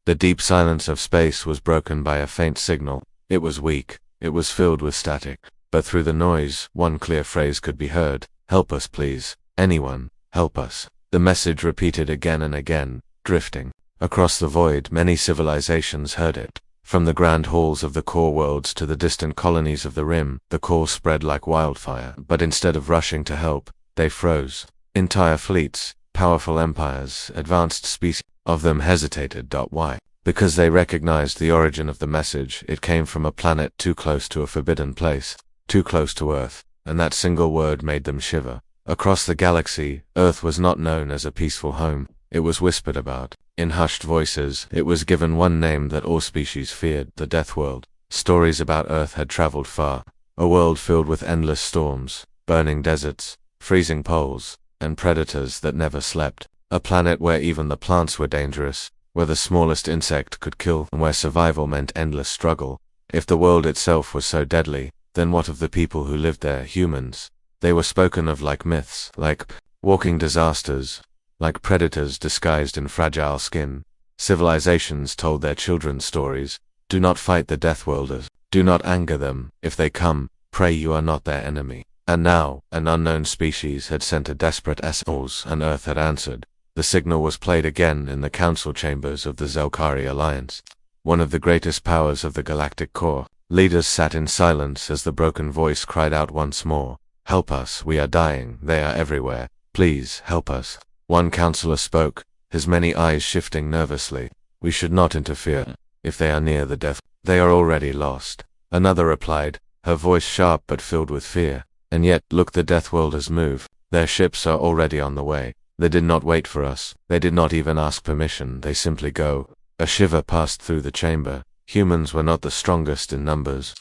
The deep silence of space was broken by a faint signal. It was weak, it was filled with static, but through the noise, one clear phrase could be heard: "Help us, please. Anyone, help us." The message repeated again and again, drifting across the void. Many civilizations heard it. From the grand halls of the core worlds to the distant colonies of the Rim, the call spread like wildfire. But instead of rushing to help, they froze. Entire fleets, powerful empires, advanced species of them hesitated. Why? Because they recognized the origin of the message. It came from a planet too close to a forbidden place, too close to Earth, and that single word made them shiver. Across the galaxy, Earth was not known as a peaceful home. It was whispered about. In hushed voices, it was given one name that all species feared: the Deathworld. Stories about Earth had traveled far. A world filled with endless storms, burning deserts, freezing poles, and predators that never slept. A planet where even the plants were dangerous, where the smallest insect could kill, and where survival meant endless struggle. If the world itself was so deadly, then what of the people who lived there, humans? They were spoken of like myths, like walking disasters, like predators disguised in fragile skin. Civilizations told their children stories. Do not fight the Deathworlders. Do not anger them. If they come, pray you are not their enemy. And now, an unknown species had sent a desperate SOS, and Earth had answered. The signal was played again in the council chambers of the Zelkari Alliance, one of the greatest powers of the galactic core. Leaders sat in silence as the broken voice cried out once more: "Help us, we are dying, they are everywhere. Please, help us." One counselor spoke, his many eyes shifting nervously. "We should not interfere. If they are near the death, they are already lost." Another replied, her voice sharp but filled with fear. "And yet, look, the Deathworlders move. Their ships are already on the way. They did not wait for us. They did not even ask permission. They simply go." A shiver passed through the chamber. Humans were not the strongest in numbers.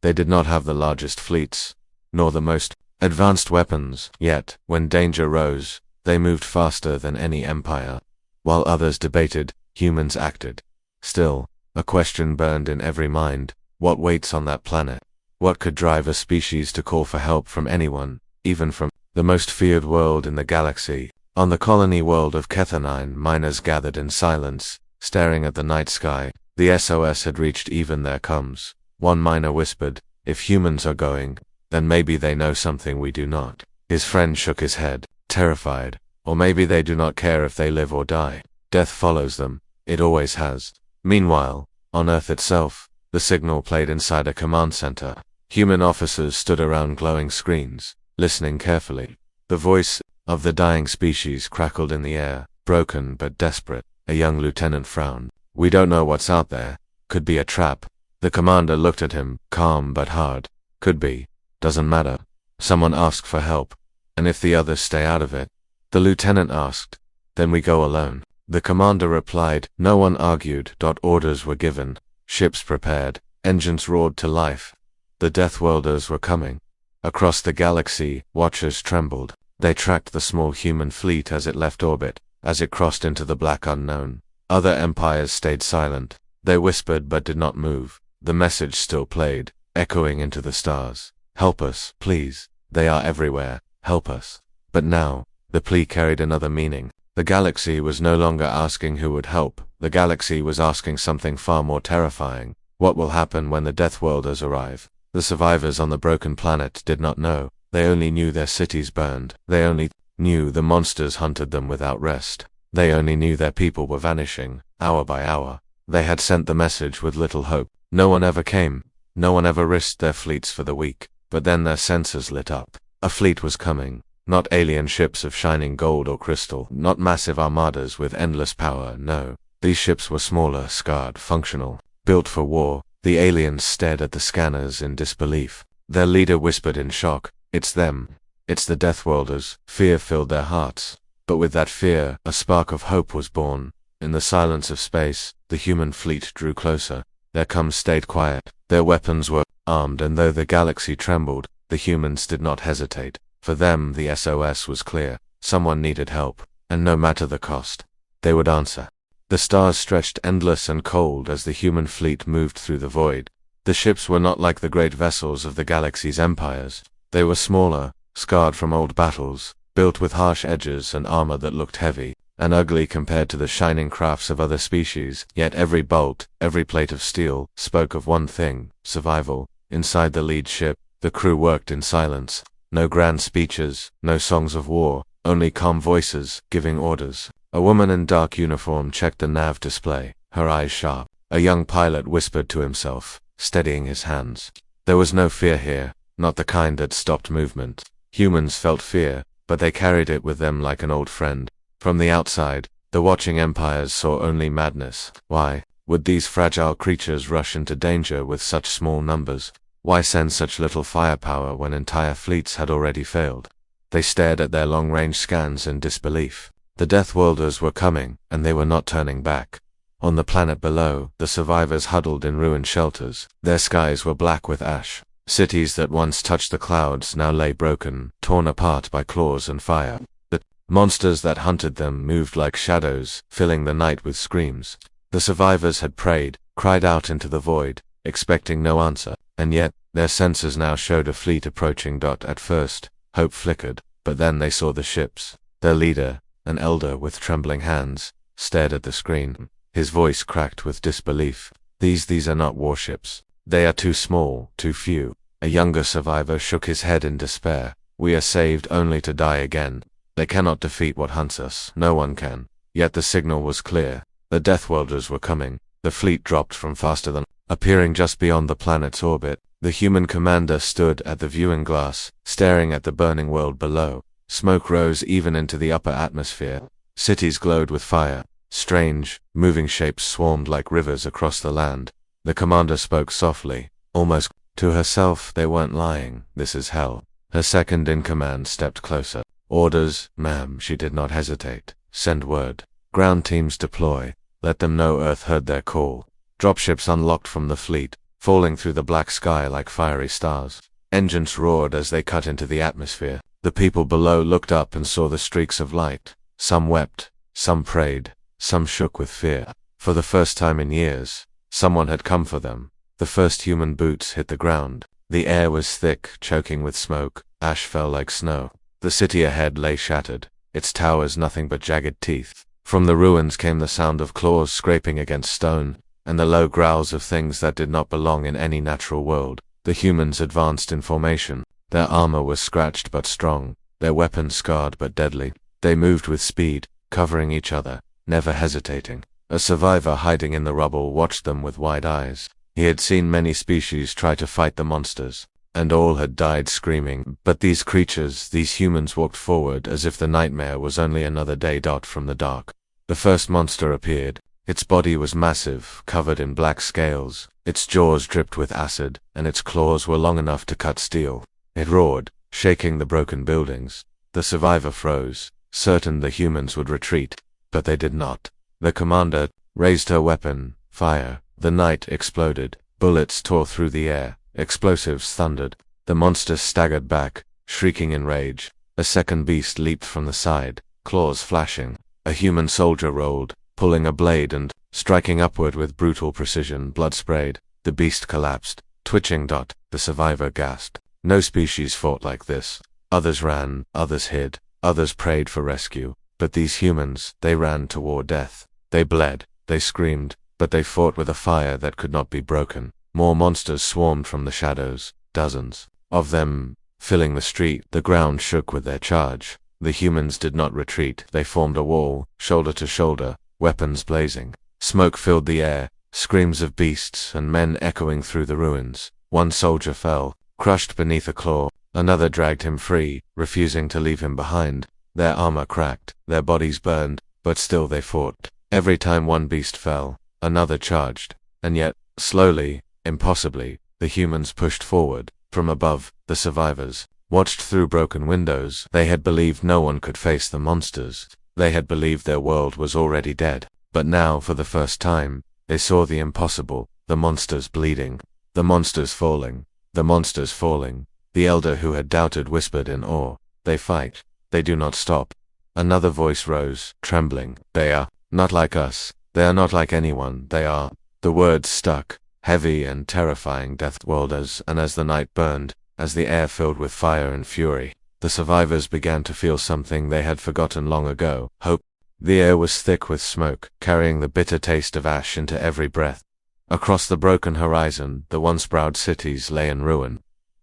They did not have the largest fleets, nor the most advanced weapons. Yet, when danger rose, they moved faster than any empire. While others debated, humans acted. Still, a question burned in every mind: what waits on that planet? What could drive a species to call for help from anyone, even from the most feared world in the galaxy? On the colony world of Kethanine, miners gathered in silence, staring at the night sky. The SOS had reached even their coms. One miner whispered, "If humans are going, then maybe they know something we do not." His friend shook his head, terrified. "Or maybe they do not care if they live or die. Death follows them. It always has." Meanwhile, on Earth itself, the signal played inside a command center. Human officers stood around glowing screens, listening carefully. The voice of the dying species crackled in the air, broken but desperate. A young lieutenant frowned. "We don't know what's out there. Could be a trap." The commander looked at him, calm but hard. "Could be. Doesn't matter. Someone asked for help. And if the others stay out of it?" The lieutenant asked. "Then we go alone." The commander replied. No one argued. Orders were given. Ships prepared. Engines roared to life. The Deathworlders were coming. Across the galaxy, watchers trembled. They tracked the small human fleet as it left orbit, as it crossed into the black unknown. Other empires stayed silent. They whispered but did not move. The message still played, echoing into the stars. "Help us, please. They are everywhere. Help us." But now, the plea carried another meaning. The galaxy was no longer asking who would help. The galaxy was asking something far more terrifying. What will happen when the Deathworlders arrive? The survivors on the broken planet did not know. They only knew their cities burned. They only knew the monsters hunted them without rest. They only knew their people were vanishing, hour by hour. They had sent the message with little hope. No one ever came. No one ever risked their fleets for the weak. But then their sensors lit up. A fleet was coming. Not alien ships of shining gold or crystal. Not massive armadas with endless power, no. These ships were smaller, scarred, functional. Built for war. The aliens stared at the scanners in disbelief. Their leader whispered in shock, "It's them. It's the Deathworlders." Fear filled their hearts. But with that fear, a spark of hope was born. In the silence of space, the human fleet drew closer. Their coms stayed quiet. Their weapons were armed, and though the galaxy trembled, the humans did not hesitate. For them, the SOS was clear. Someone needed help, and no matter the cost, they would answer. The stars stretched endless and cold as the human fleet moved through the void. The ships were not like the great vessels of the galaxy's empires. They were smaller, scarred from old battles, built with harsh edges and armor that looked heavy. and ugly compared to the shining crafts of other species, yet every bolt, every plate of steel, spoke of one thing: survival. Inside the lead ship, the crew worked in silence. No grand speeches, no songs of war, only calm voices, giving orders. A woman in dark uniform checked the nav display, her eyes sharp. A young pilot whispered to himself, steadying his hands. There was no fear here, not the kind that stopped movement. Humans felt fear, but they carried it with them like an old friend. From the outside, the watching empires saw only madness. Why would these fragile creatures rush into danger with such small numbers? Why send such little firepower when entire fleets had already failed? They stared at their long-range scans in disbelief. The Deathworlders were coming, and they were not turning back. On the planet below, the survivors huddled in ruined shelters. Their skies were black with ash. Cities that once touched the clouds now lay broken, torn apart by claws and fire. The monsters that hunted them moved like shadows, filling the night with screams. The survivors had prayed, cried out into the void, expecting no answer, and yet their senses now showed a fleet approaching. At first, hope flickered, but then they saw the ships. Their leader, an elder with trembling hands, stared at the screen. His voice cracked with disbelief. These are not warships. They are too small, too few. A younger survivor shook his head in despair. We are saved only to die again. They cannot defeat what hunts us. No one can. Yet the signal was clear. The Deathworlders were coming. The fleet dropped from faster than, appearing just beyond the planet's orbit. The human commander stood at the viewing glass, staring at the burning world below. Smoke rose even into the upper atmosphere. Cities glowed with fire. Strange, moving shapes swarmed like rivers across the land. The commander spoke softly, almost to herself. They weren't lying. This is hell. Her second-in-command stepped closer. Orders, ma'am. She did not hesitate. Send word. Ground teams deploy. Let them know Earth heard their call. Dropships unlocked from the fleet, falling through the black sky like fiery stars. Engines roared as they cut into the atmosphere. The people below looked up and saw the streaks of light. Some wept, some prayed, some shook with fear. For the first time in years, someone had come for them. The first human boots hit the ground. The air was thick, choking with smoke. Ash fell like snow. The city ahead lay shattered, its towers nothing but jagged teeth. From the ruins came the sound of claws scraping against stone, and the low growls of things that did not belong in any natural world. The humans advanced in formation. Their armor was scratched but strong, their weapons scarred but deadly. They moved with speed, covering each other, never hesitating. A survivor hiding in the rubble watched them with wide eyes. He had seen many species try to fight the monsters, and all had died screaming. But these creatures, these humans, walked forward as if the nightmare was only another day. From the dark, the first monster appeared. Its body was massive, covered in black scales. Its jaws dripped with acid, and its claws were long enough to cut steel. It roared, shaking the broken buildings. The survivor froze, certain the humans would retreat, but they did not. The commander raised her weapon. Fire. The night exploded. Bullets tore through the air. Explosives thundered. The monster staggered back, shrieking in rage. A second beast leaped from the side, claws flashing. A human soldier rolled, pulling a blade and striking upward with brutal precision. Blood sprayed. The beast collapsed, twitching. The survivor gasped. No species fought like this. Others ran, others hid, others prayed for rescue. But these humans, they ran toward death. They bled, they screamed, but they fought with a fire that could not be broken. More monsters swarmed from the shadows, dozens of them, filling the street. The ground shook with their charge. The humans did not retreat. They formed a wall, shoulder to shoulder, weapons blazing. Smoke filled the air, screams of beasts and men echoing through the ruins. One soldier fell, crushed beneath a claw. Another dragged him free, refusing to leave him behind. Their armor cracked, their bodies burned, but still they fought. Every time one beast fell, another charged. And yet, slowly, impossibly, the humans pushed forward. From above, the survivors watched through broken windows. They had believed no one could face the monsters. They had believed their world was already dead. But now, for the first time, they saw the impossible. The monsters bleeding. The monsters falling. The monsters falling. The elder who had doubted whispered in awe, "They fight. They do not stop." Another voice rose, trembling. "They are not like us. They are not like anyone. They are." The words stuck, heavy and terrifying. Deathworlders. And as the night burned, as the air filled with fire and fury, the survivors began to feel something they had forgotten long ago: hope. The air was thick with smoke, carrying the bitter taste of ash into every breath. Across the broken horizon, the once proud cities lay in ruin.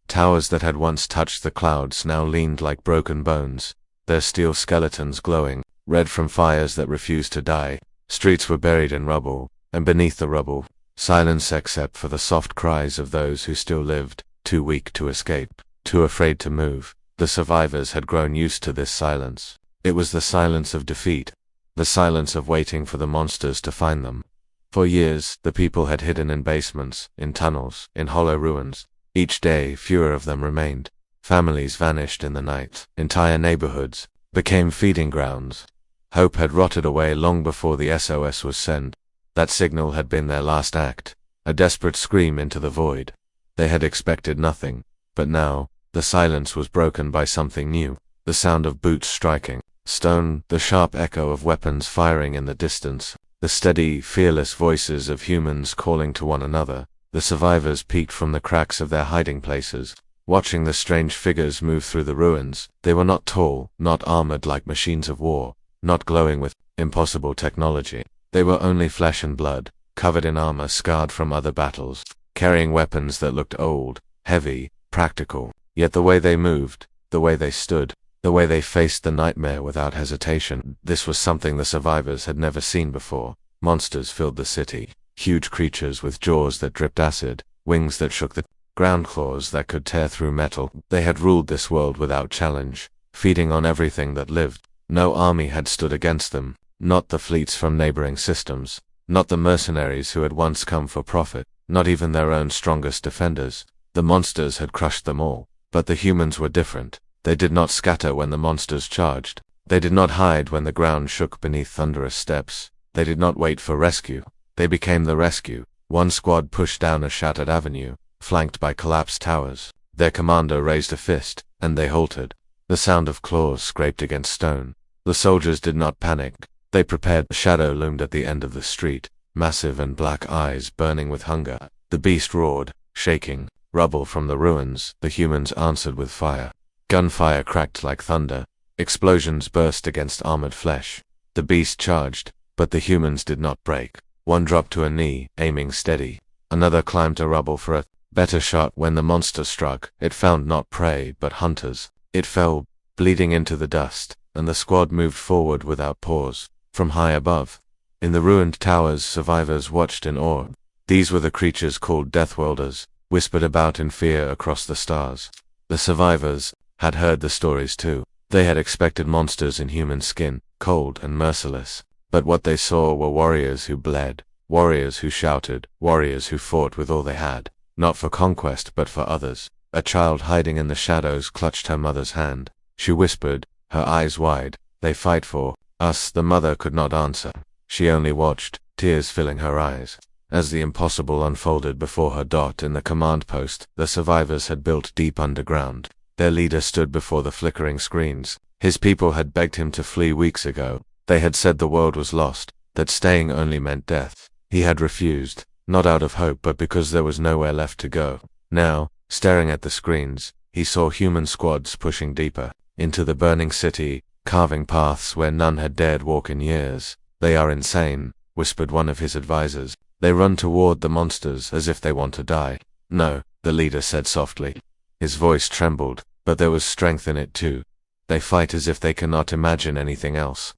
Towers that had once touched the clouds now leaned like broken bones, their steel skeletons glowing, red from fires that refused to die. Streets were buried in rubble, and beneath the rubble, silence except for the soft cries of those who still lived, too weak to escape, too afraid to move. The survivors had grown used to this silence. It was the silence of defeat, the silence of waiting for the monsters to find them. For years, the people had hidden in basements, in tunnels, in hollow ruins. Each day, fewer of them remained. Families vanished in the night. Entire neighborhoods became feeding grounds. Hope had rotted away long before the SOS was sent. That signal had been their last act, a desperate scream into the void. They had expected nothing, but now, the silence was broken by something new. The sound of boots striking stone, the sharp echo of weapons firing in the distance, the steady, fearless voices of humans calling to one another. The survivors peeked from the cracks of their hiding places, watching the strange figures move through the ruins. They were not tall, not armored like machines of war, not glowing with impossible technology. They were only flesh and blood, covered in armor scarred from other battles, carrying weapons that looked old, heavy, practical. Yet the way they moved, the way they stood, the way they faced the nightmare without hesitation, this was something the survivors had never seen before. Monsters filled the city, huge creatures with jaws that dripped acid, wings that shook the ground, claws that could tear through metal. They had ruled this world without challenge, feeding on everything that lived. No army had stood against them, not the fleets from neighboring systems, not the mercenaries who had once come for profit, not even their own strongest defenders. The monsters had crushed them all. But the humans were different. They did not scatter when the monsters charged. They did not hide when the ground shook beneath thunderous steps. They did not wait for rescue. They became the rescue. One squad pushed down a shattered avenue, flanked by collapsed towers. Their commander raised a fist, and they halted. The sound of claws scraped against stone. The soldiers did not panic. They prepared. A shadow loomed at the end of the street, massive and black eyes burning with hunger. The beast roared, shaking. Rubble from the ruins, the humans answered with fire. Gunfire cracked like thunder. Explosions burst against armored flesh. The beast charged, but the humans did not break. One dropped to a knee, aiming steady. Another climbed to rubble for a better shot. When the monster struck, it found not prey, but hunters. It fell, bleeding into the dust, and the squad moved forward without pause. From high above, in the ruined towers, survivors watched in awe. These were the creatures called Deathworlders, whispered about in fear across the stars. The survivors had heard the stories too. They had expected monsters in human skin, cold and merciless. But what they saw were warriors who bled, warriors who shouted, warriors who fought with all they had, not for conquest but for others. A child hiding in the shadows clutched her mother's hand. She whispered, her eyes wide, "They fight for us." The mother could not answer. She only watched, tears filling her eyes. As the impossible unfolded before her. In the command post, the survivors had built deep underground. Their leader stood before the flickering screens. His people had begged him to flee weeks ago. They had said the world was lost, that staying only meant death. He had refused, not out of hope but because there was nowhere left to go. Now, staring at the screens, he saw human squads pushing deeper, into the burning city, carving paths where none had dared walk in years. "They are insane," whispered one of his advisors. "They run toward the monsters as if they want to die." "No," the leader said softly. His voice trembled, but there was strength in it too. "They fight as if they cannot imagine anything else.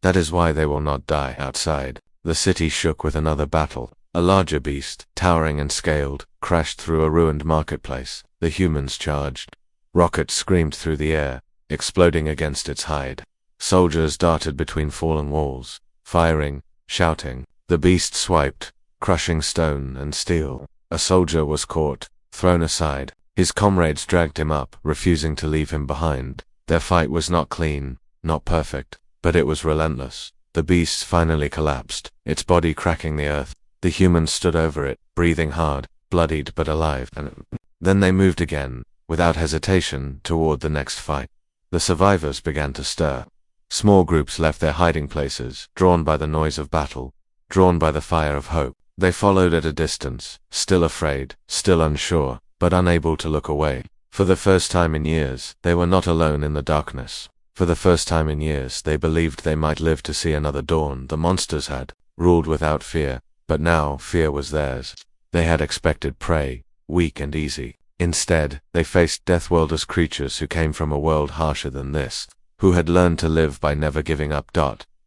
That is why they will not die." Outside, the city shook with another battle. A larger beast, towering and scaled, crashed through a ruined marketplace. The humans charged. Rockets screamed through the air, exploding against its hide. Soldiers darted between fallen walls, firing, shouting. The beast swiped, crushing stone and steel. A soldier was caught, thrown aside. His comrades dragged him up, refusing to leave him behind. Their fight was not clean, not perfect, but it was relentless. The beast finally collapsed, its body cracking the earth. The humans stood over it, breathing hard, bloodied but alive. And then they moved again, without hesitation, toward the next fight. The survivors began to stir. Small groups left their hiding places, drawn by the noise of battle, drawn by the fire of hope. They followed at a distance, still afraid, still unsure, but unable to look away. For the first time in years, they were not alone in the darkness. For the first time in years, they believed they might live to see another dawn. The monsters had ruled without fear, but now fear was theirs. They had expected prey, weak and easy. Instead, they faced Deathworlders, creatures who came from a world harsher than this, who had learned to live by never giving up.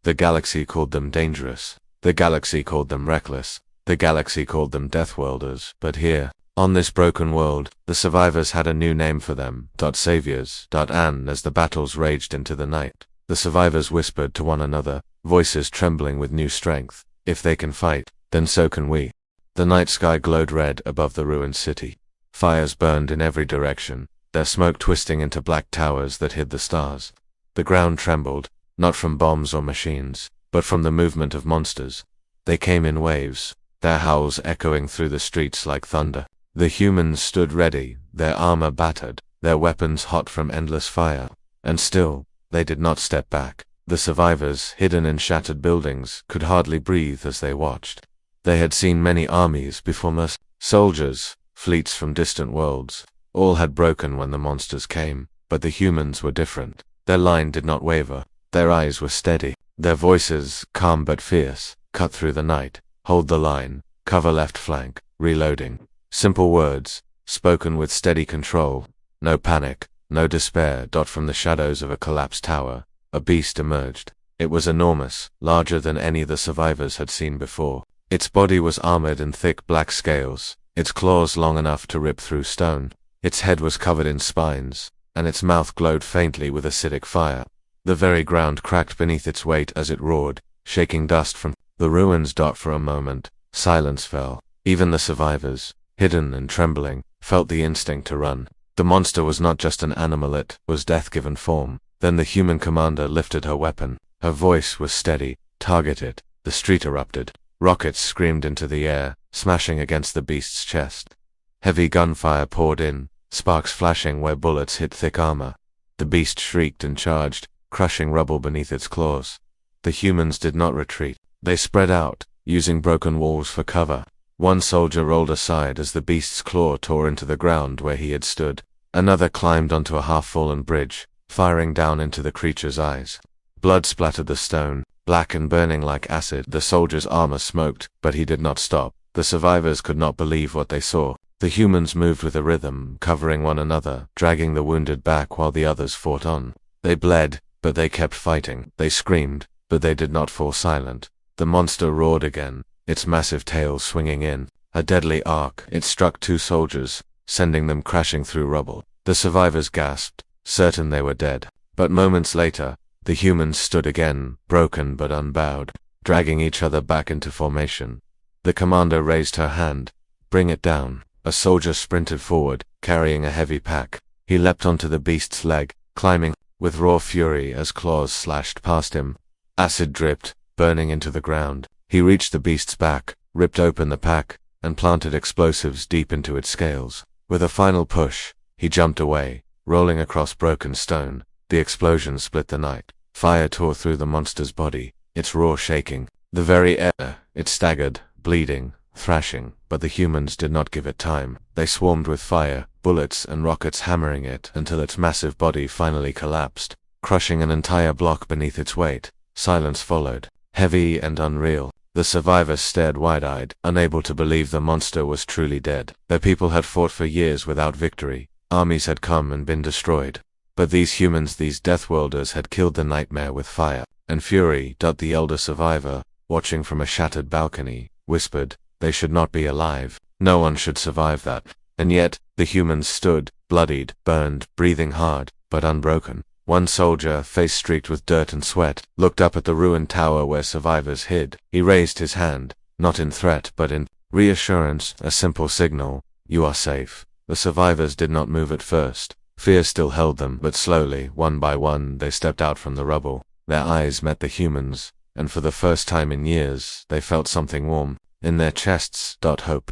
The galaxy called them dangerous. The galaxy called them reckless. The galaxy called them Deathworlders. But here, on this broken world, the survivors had a new name for them, saviors. And as the battles raged into the night, the survivors whispered to one another, voices trembling with new strength, "If they can fight, then so can we." The night sky glowed red above the ruined city. Fires burned in every direction, their smoke twisting into black towers that hid the stars. The ground trembled, not from bombs or machines, but from the movement of monsters. They came in waves, their howls echoing through the streets like thunder. The humans stood ready, their armor battered, their weapons hot from endless fire. And still, they did not step back. The survivors, hidden in shattered buildings, could hardly breathe as they watched. They had seen many armies before soldiers, fleets from distant worlds. All had broken when the monsters came, but the humans were different. Their line did not waver. Their eyes were steady. Their voices, calm but fierce, cut through the night. Hold the line, cover left flank, reloading. Simple words, spoken with steady control. No panic, no despair. From the shadows of a collapsed tower, a beast emerged. It was enormous, larger than any the survivors had seen before. Its body was armored in thick black scales, its claws long enough to rip through stone. Its head was covered in spines, and its mouth glowed faintly with acidic fire. The very ground cracked beneath its weight as it roared, shaking dust from the ruins. For a moment, silence fell. Even the survivors, hidden and trembling, felt the instinct to run. The monster was not just an animal, it was death-given form. Then the human commander lifted her weapon. Her voice was steady. "Target it." The street erupted. Rockets screamed into the air, smashing against the beast's chest. Heavy gunfire poured in, sparks flashing where bullets hit thick armor. The beast shrieked and charged, crushing rubble beneath its claws. The humans did not retreat. They spread out, using broken walls for cover. One soldier rolled aside as the beast's claw tore into the ground where he had stood. Another climbed onto a half-fallen bridge, firing down into the creature's eyes. Blood splattered the stone, black and burning like acid. The soldier's armor smoked, but he did not stop. The survivors could not believe what they saw. The humans moved with a rhythm, covering one another, dragging the wounded back while the others fought on. They bled, but they kept fighting. They screamed, but they did not fall silent. The monster roared again, its massive tail swinging in a deadly arc. It struck two soldiers, sending them crashing through rubble. The survivors gasped, certain they were dead. But moments later, the humans stood again, broken but unbowed, dragging each other back into formation. The commander raised her hand. "Bring it down." A soldier sprinted forward, carrying a heavy pack. He leapt onto the beast's leg, climbing with raw fury as claws slashed past him. Acid dripped, burning into the ground. He reached the beast's back, ripped open the pack, and planted explosives deep into its scales. With a final push, he jumped away, rolling across broken stone. The explosion split the night. Fire tore through the monster's body, its roar shaking the very air. It staggered, bleeding, thrashing, but the humans did not give it time. They swarmed with fire, bullets and rockets hammering it until its massive body finally collapsed, crushing an entire block beneath its weight. Silence followed, heavy and unreal. The survivors stared wide-eyed, unable to believe the monster was truly dead. Their people had fought for years without victory. Armies had come and been destroyed. But these humans, these Deathworlders, had killed the nightmare with fire and fury. The elder survivor, watching from a shattered balcony, whispered, "They should not be alive. No one should survive that." And yet, the humans stood, bloodied, burned, breathing hard, but unbroken. One soldier, face streaked with dirt and sweat, looked up at the ruined tower where survivors hid. He raised his hand, not in threat but in reassurance, a simple signal, "You are safe." The survivors did not move at first. Fear still held them, but slowly, one by one, they stepped out from the rubble. Their eyes met the humans, and for the first time in years, they felt something warm in their chests. Hope,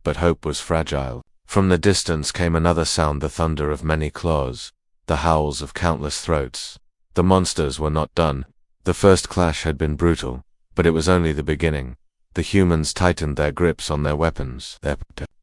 but hope was fragile. From the distance came another sound, the thunder of many claws, the howls of countless throats. The monsters were not done. The first clash had been brutal, but it was only the beginning. The humans tightened their grips on their weapons. Their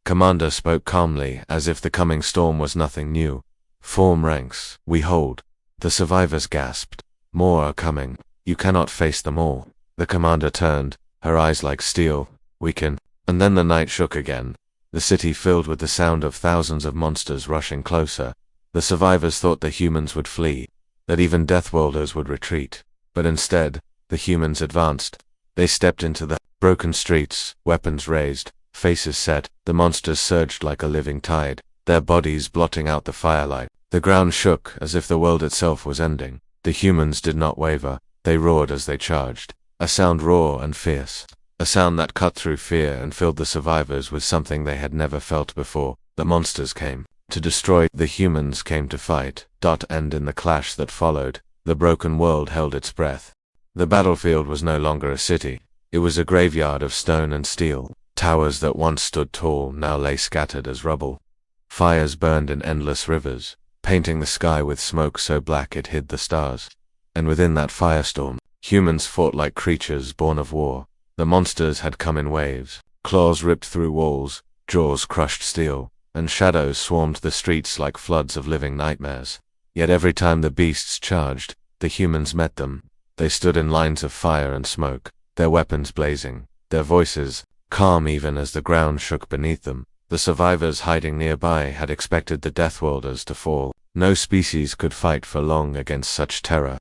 commander spoke calmly, as if the coming storm was nothing new. "Form ranks. We hold." The survivors gasped. More are coming. You cannot face them all. The commander turned, her eyes like steel. We can. And then the night shook again. The city filled with the sound of thousands of monsters rushing closer. The survivors thought the humans would flee, that even Deathworlders would retreat. But instead, the humans advanced. They stepped into the broken streets, weapons raised, faces set. The monsters surged like a living tide, their bodies blotting out the firelight. The ground shook as if the world itself was ending. The humans did not waver. They roared as they charged. A sound raw and fierce. A sound that cut through fear and filled the survivors with something they had never felt before. The monsters came to destroy. The humans came to fight. And in the clash that followed, the broken world held its breath. The battlefield was no longer a city. It was a graveyard of stone and steel. Towers that once stood tall now lay scattered as rubble. Fires burned in endless rivers, painting the sky with smoke so black it hid the stars. And within that firestorm, humans fought like creatures born of war. The monsters had come in waves. Claws ripped through walls, jaws crushed steel, and shadows swarmed the streets like floods of living nightmares. Yet every time the beasts charged, the humans met them. They stood in lines of fire and smoke, their weapons blazing, their voices calm even as the ground shook beneath them. The survivors hiding nearby had expected the Deathworlders to fall. No species could fight for long against such terror.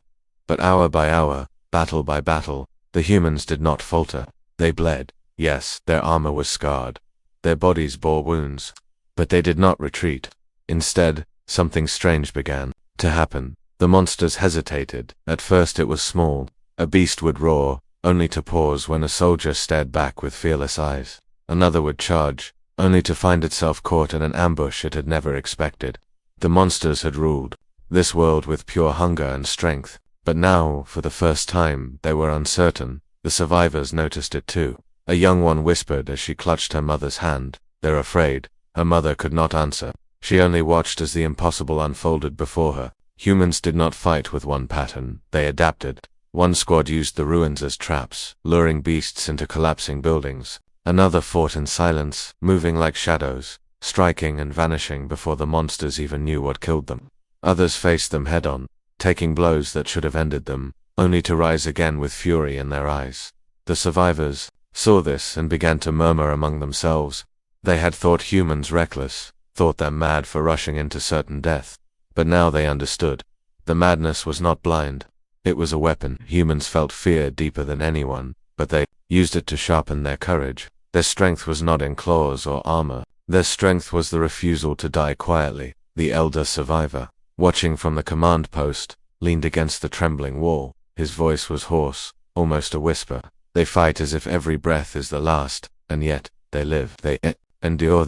But hour by hour, battle by battle, the humans did not falter. They bled. Yes, their armor was scarred. Their bodies bore wounds. But they did not retreat. Instead, something strange began to happen. The monsters hesitated. At first it was small. A beast would roar, only to pause when a soldier stared back with fearless eyes. Another would charge, only to find itself caught in an ambush it had never expected. The monsters had ruled this world with pure hunger and strength. But now, for the first time, they were uncertain. The survivors noticed it too. A young one whispered as she clutched her mother's hand. "They're afraid." Her mother could not answer. She only watched as the impossible unfolded before her. Humans did not fight with one pattern. They adapted. One squad used the ruins as traps, luring beasts into collapsing buildings. Another fought in silence, moving like shadows, striking and vanishing before the monsters even knew what killed them. Others faced them head-on, taking blows that should have ended them, only to rise again with fury in their eyes. The survivors saw this and began to murmur among themselves. They had thought humans reckless, thought them mad for rushing into certain death. But now they understood. The madness was not blind. It was a weapon. Humans felt fear deeper than anyone, but they used it to sharpen their courage. Their strength was not in claws or armor. Their strength was the refusal to die quietly. The elder survivor, watching from the command post, leaned against the trembling wall. His voice was hoarse, almost a whisper. They fight as if every breath is the last, and yet, they live. They endure.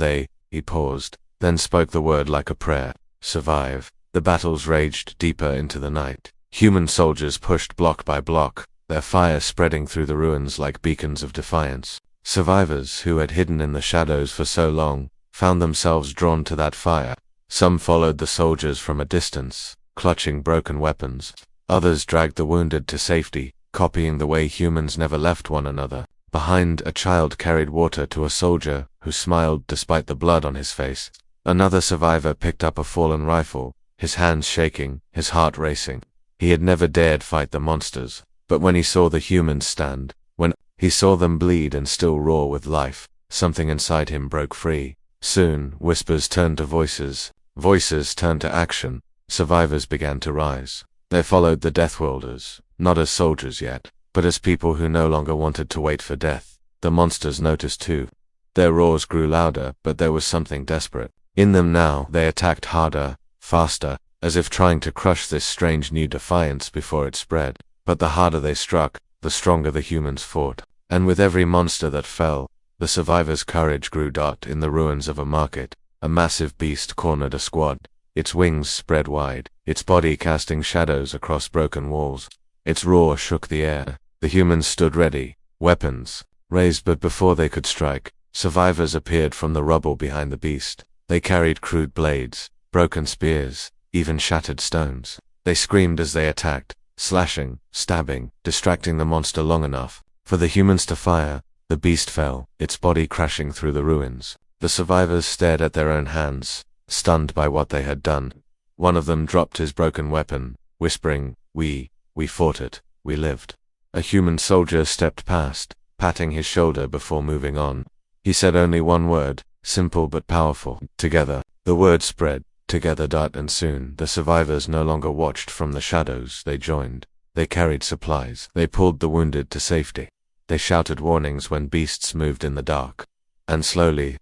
He paused, then spoke the word like a prayer. Survive. The battles raged deeper into the night. Human soldiers pushed block by block, their fire spreading through the ruins like beacons of defiance. Survivors, who had hidden in the shadows for so long, found themselves drawn to that fire. Some followed the soldiers from a distance, clutching broken weapons. Others dragged the wounded to safety, copying the way humans never left one another. Behind, a child carried water to a soldier, who smiled despite the blood on his face. Another survivor picked up a fallen rifle, his hands shaking, his heart racing. He had never dared fight the monsters, but when he saw the humans stand, when he saw them bleed and still roar with life, something inside him broke free. Soon, whispers turned to voices, voices turned to action. Survivors began to rise. They followed the Deathworlders, not as soldiers yet, but as people who no longer wanted to wait for death. The monsters noticed too. Their roars grew louder, but there was something desperate in them now. They attacked harder, faster, as if trying to crush this strange new defiance before it spread. But the harder they struck, the stronger the humans fought. And with every monster that fell, the survivors' courage grew. In the ruins of a market, a massive beast cornered a squad. Its wings spread wide, its body casting shadows across broken walls. Its roar shook the air. The humans stood ready, weapons raised, but before they could strike, survivors appeared from the rubble behind the beast. They carried crude blades, broken spears, even shattered stones. They screamed as they attacked, slashing, stabbing, distracting the monster long enough for the humans to fire. The beast fell, its body crashing through the ruins. The survivors stared at their own hands, stunned by what they had done. One of them dropped his broken weapon, whispering, We fought it, we lived. A human soldier stepped past, patting his shoulder before moving on. He said only one word, simple but powerful, together. The word spread, together. And soon, the survivors no longer watched from the shadows, they joined. They carried supplies, they pulled the wounded to safety. They shouted warnings when beasts moved in the dark. And slowly,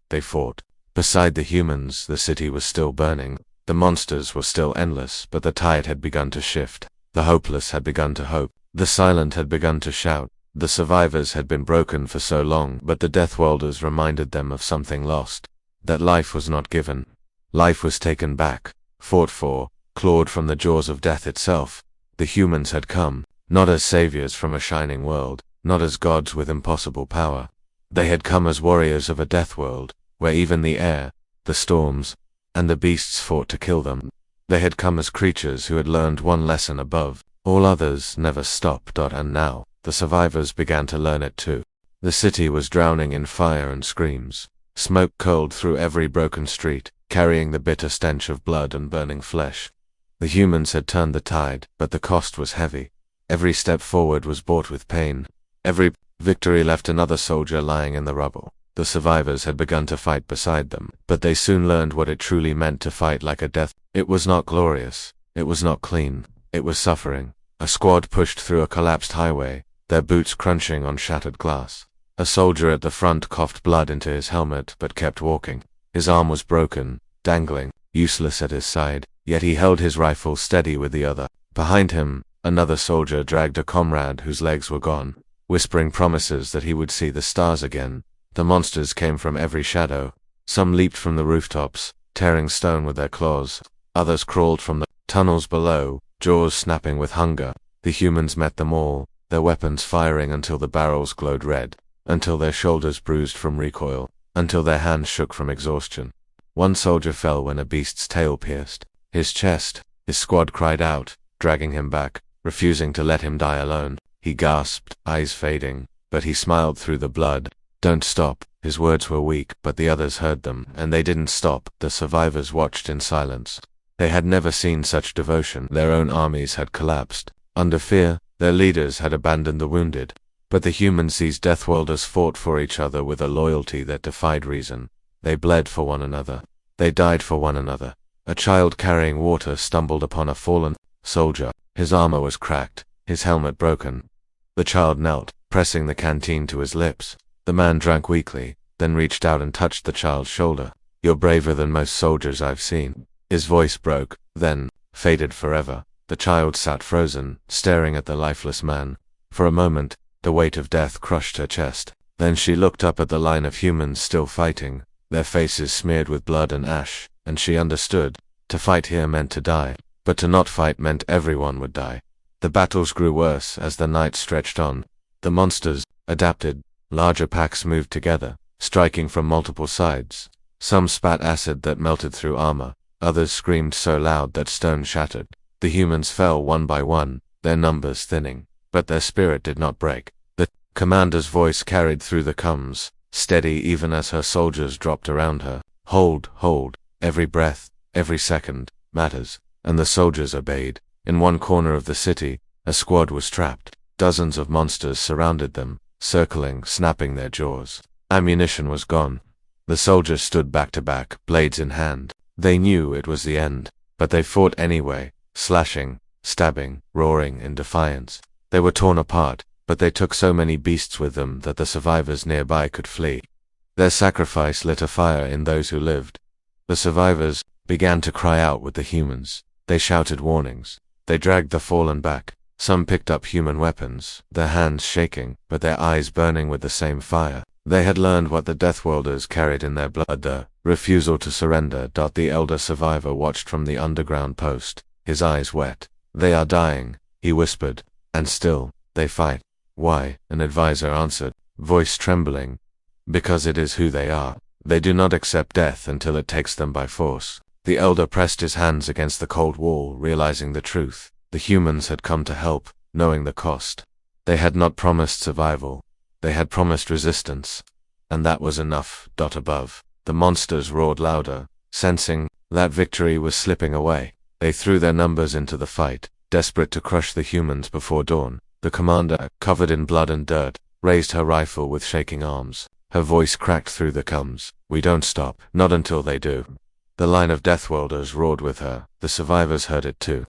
they fought. Beside the humans, the city was still burning. The monsters were still endless, but the tide had begun to shift. The hopeless had begun to hope. The silent had begun to shout. The survivors had been broken for so long, but the Deathworlders reminded them of something lost. That life was not given. Life was taken back, fought for, clawed from the jaws of death itself. The humans had come, not as saviors from a shining world, not as gods with impossible power. They had come as warriors of a death world, where even the air, the storms, and the beasts fought to kill them. They had come as creatures who had learned one lesson above. All others never stop. And now, the survivors began to learn it too. The city was drowning in fire and screams. Smoke curled through every broken street, carrying the bitter stench of blood and burning flesh. The humans had turned the tide, but the cost was heavy. Every step forward was bought with pain. Every victory left another soldier lying in the rubble. The survivors had begun to fight beside them, but they soon learned what it truly meant to fight like a death. It was not glorious. It was not clean. It was suffering. A squad pushed through a collapsed highway, their boots crunching on shattered glass. A soldier at the front coughed blood into his helmet but kept walking. His arm was broken, dangling, useless at his side, yet he held his rifle steady with the other. Behind him, another soldier dragged a comrade whose legs were gone, whispering promises that he would see the stars again. The monsters came from every shadow. Some leaped from the rooftops, tearing stone with their claws. Others crawled from the tunnels below, jaws snapping with hunger. The humans met them all, their weapons firing until the barrels glowed red, until their shoulders bruised from recoil, until their hands shook from exhaustion. One soldier fell when a beast's tail pierced his chest. His squad cried out, dragging him back, refusing to let him die alone. He gasped, eyes fading, but he smiled through the blood. Don't stop. His words were weak, but the others heard them, and they didn't stop. The survivors watched in silence. They had never seen such devotion. Their own armies had collapsed. Under fear, their leaders had abandoned the wounded. But the humans, these Deathworlders, fought for each other with a loyalty that defied reason. They bled for one another. They died for one another. A child carrying water stumbled upon a fallen soldier. His armor was cracked, his helmet broken. The child knelt, pressing the canteen to his lips. The man drank weakly, then reached out and touched the child's shoulder. You're braver than most soldiers I've seen. His voice broke, then faded forever. The child sat frozen, staring at the lifeless man. For a moment, the weight of death crushed her chest. Then she looked up at the line of humans still fighting, their faces smeared with blood and ash, and she understood. To fight here meant to die, but to not fight meant everyone would die. The battles grew worse as the night stretched on. The monsters adapted. Larger packs moved together, striking from multiple sides. Some spat acid that melted through armor. Others screamed so loud that stone shattered. The humans fell one by one, their numbers thinning. But their spirit did not break. The commander's voice carried through the comms, steady even as her soldiers dropped around her. Hold. Every breath, every second, matters. And the soldiers obeyed. In one corner of the city, a squad was trapped. Dozens of monsters surrounded them, circling, snapping their jaws. Ammunition was gone. The soldiers stood back to back, blades in hand. They knew it was the end, but they fought anyway, slashing, stabbing, roaring in defiance. They were torn apart, but they took so many beasts with them that the survivors nearby could flee. Their sacrifice lit a fire in those who lived. The survivors began to cry out with the humans. They shouted warnings. They dragged the fallen back. Some picked up human weapons, their hands shaking, but their eyes burning with the same fire. They had learned what the Deathworlders carried in their blood, the refusal to surrender. The elder survivor watched from the underground post, his eyes wet. They are dying, he whispered, and still, they fight. Why? An advisor answered, voice trembling. Because it is who they are. They do not accept death until it takes them by force. The elder pressed his hands against the cold wall, realizing the truth. The humans had come to help, knowing the cost. They had not promised survival. They had promised resistance. And that was enough. Above, the monsters roared louder, sensing that victory was slipping away. They threw their numbers into the fight, desperate to crush the humans before dawn. The commander, covered in blood and dirt, raised her rifle with shaking arms. Her voice cracked through the coms. "We don't stop, not until they do." The line of Deathworlders roared with her. The survivors heard it too.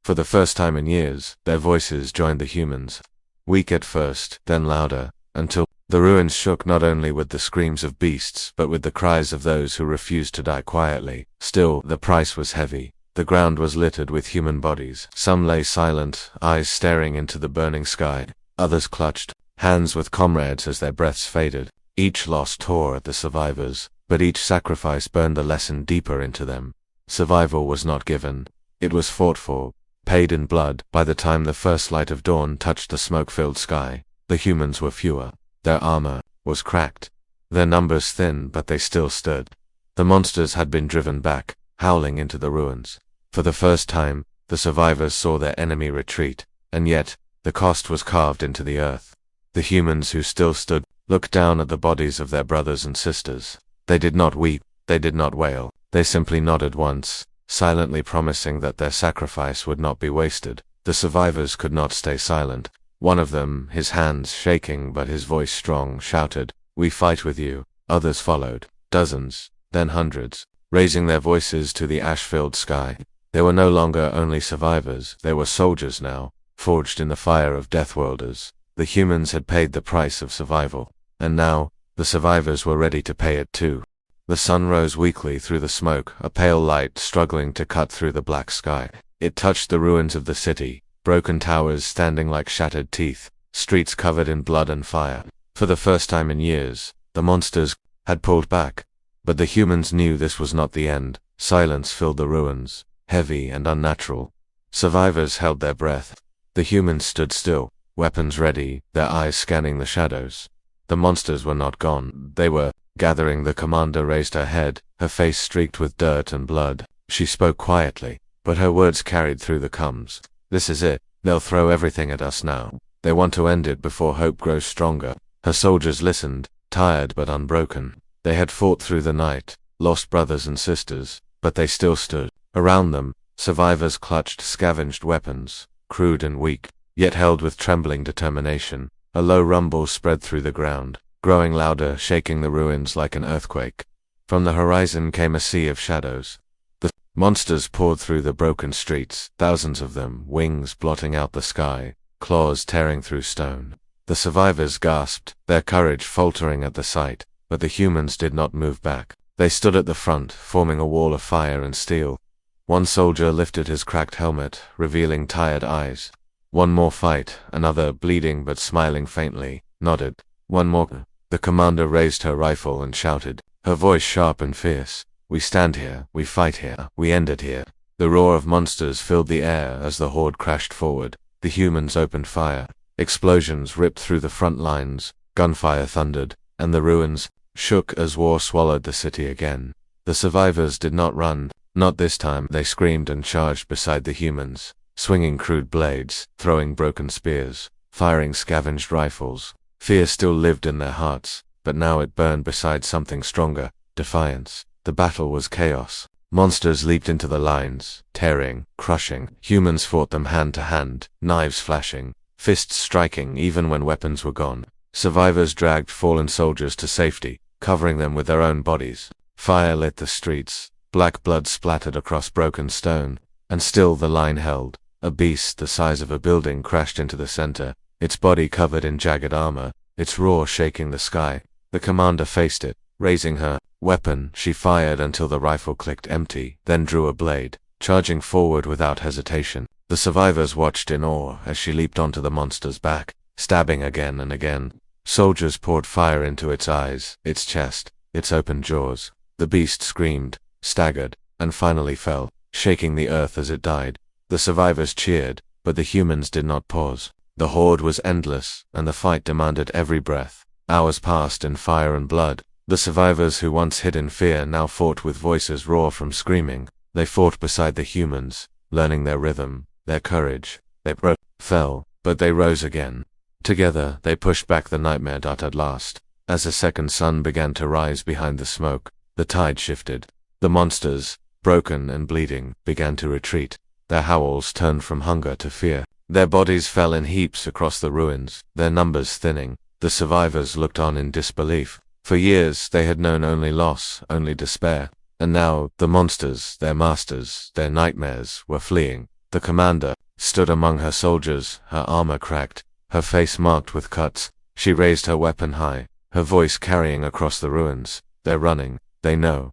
For the first time in years, their voices joined the humans. Weak at first, then louder, until the ruins shook not only with the screams of beasts but with the cries of those who refused to die quietly. Still, the price was heavy. The ground was littered with human bodies. Some lay silent, eyes staring into the burning sky. Others clutched hands with comrades as their breaths faded. Each loss tore at the survivors, but each sacrifice burned the lesson deeper into them. Survival was not given. It was fought for, paid in blood. By the time the first light of dawn touched the smoke-filled sky, the humans were fewer. Their armor was cracked. Their numbers thin, but they still stood. The monsters had been driven back, howling into the ruins. For the first time, the survivors saw their enemy retreat, and yet, the cost was carved into the earth. The humans who still stood looked down at the bodies of their brothers and sisters. They did not weep, they did not wail, they simply nodded once, silently promising that their sacrifice would not be wasted. The survivors could not stay silent. One of them, his hands shaking but his voice strong, shouted, "We fight with you." Others followed, dozens, then hundreds, raising their voices to the ash-filled sky. They were no longer only survivors, they were soldiers now, forged in the fire of Deathworlders. The humans had paid the price of survival, and now, the survivors were ready to pay it too. The sun rose weakly through the smoke, a pale light struggling to cut through the black sky. It touched the ruins of the city, broken towers standing like shattered teeth, streets covered in blood and fire. For the first time in years, the monsters had pulled back, but the humans knew this was not the end. Silence filled the ruins, heavy and unnatural. Survivors held their breath. The humans stood still, weapons ready, their eyes scanning the shadows. The monsters were not gone, they were gathering. The commander raised her head, her face streaked with dirt and blood. She spoke quietly, but her words carried through the coms. "This is it. They'll throw everything at us now. They want to end it before hope grows stronger." Her soldiers listened, tired but unbroken. They had fought through the night, lost brothers and sisters, but they still stood. Around them, survivors clutched scavenged weapons, crude and weak, yet held with trembling determination. A low rumble spread through the ground, growing louder, shaking the ruins like an earthquake. From the horizon came a sea of shadows. The monsters poured through the broken streets, thousands of them, wings blotting out the sky, claws tearing through stone. The survivors gasped, their courage faltering at the sight, but the humans did not move back. They stood at the front, forming a wall of fire and steel. One soldier lifted his cracked helmet, revealing tired eyes. "One more fight," another, bleeding but smiling faintly, nodded. "One more." The commander raised her rifle and shouted, her voice sharp and fierce. "We stand here, we fight here, we end it here." The roar of monsters filled the air as the horde crashed forward. The humans opened fire. Explosions ripped through the front lines, gunfire thundered, and the ruins shook as war swallowed the city again. The survivors did not run, not this time. They screamed and charged beside the humans, swinging crude blades, throwing broken spears, firing scavenged rifles. Fear still lived in their hearts, but now it burned beside something stronger, defiance. The battle was chaos. Monsters leaped into the lines, tearing, crushing. Humans fought them hand to hand, knives flashing, fists striking even when weapons were gone. Survivors dragged fallen soldiers to safety, covering them with their own bodies. Fire lit the streets, black blood splattered across broken stone, and still the line held. A beast the size of a building crashed into the center, its body covered in jagged armor, its roar shaking the sky. The commander faced it, raising her weapon. She fired until the rifle clicked empty, then drew a blade, charging forward without hesitation. The survivors watched in awe as she leaped onto the monster's back, stabbing again and again. Soldiers poured fire into its eyes, its chest, its open jaws. The beast screamed, staggered, and finally fell, shaking the earth as it died. The survivors cheered, but the humans did not pause. The horde was endless, and the fight demanded every breath. Hours passed in fire and blood. The survivors who once hid in fear now fought with voices raw from screaming. They fought beside the humans, learning their rhythm, their courage. They fell, but they rose again. Together, they pushed back the nightmare dart at last. As a second sun began to rise behind the smoke, the tide shifted. The monsters, broken and bleeding, began to retreat. Their howls turned from hunger to fear. Their bodies fell in heaps across the ruins, their numbers thinning. The survivors looked on in disbelief. For years they had known only loss, only despair. And now, the monsters, their masters, their nightmares, were fleeing. The commander stood among her soldiers, her armor cracked, her face marked with cuts. She raised her weapon high, her voice carrying across the ruins. They're running. They know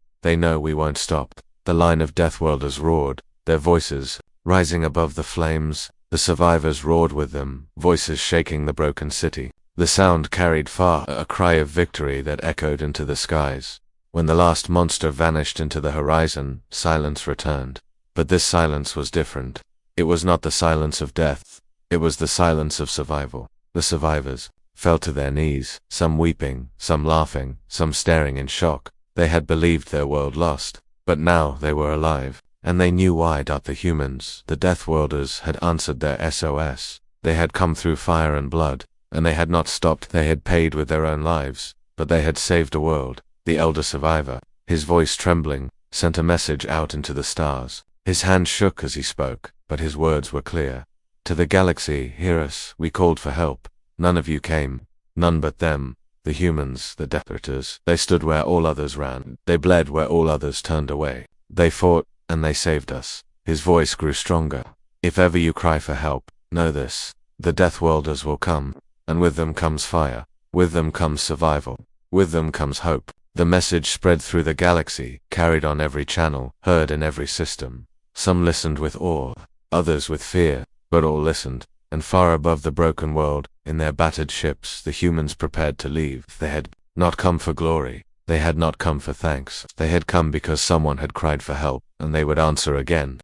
we won't stop. The line of Deathworlders roared, their voices rising above the flames. The survivors roared with them, voices shaking the broken city. The sound carried far, a cry of victory that echoed into the skies. When the last monster vanished into the horizon, silence returned. But this silence was different. It was not the silence of death. It was the silence of survival. The survivors fell to their knees, some weeping, some laughing, some staring in shock. They had believed their world lost, but now they were alive, and they knew why. The humans, the Deathworlders, had answered their SOS. They had come through fire and blood, and they had not stopped. They had paid with their own lives, but they had saved a world. The elder survivor, his voice trembling, sent a message out into the stars. His hand shook as he spoke, but his words were clear. To the galaxy, hear us, we called for help. None of you came, none but them, the humans, the Deathworlders. They stood where all others ran. They bled where all others turned away. They fought, and they saved us. His voice grew stronger. If ever you cry for help, know this. The Deathworlders will come, and with them comes fire. With them comes survival. With them comes hope. The message spread through the galaxy, carried on every channel, heard in every system. Some listened with awe, others with fear, but all listened. And far above the broken world, in their battered ships, the humans prepared to leave. They had not come for glory. They had not come for thanks. They had come because someone had cried for help, and they would answer again.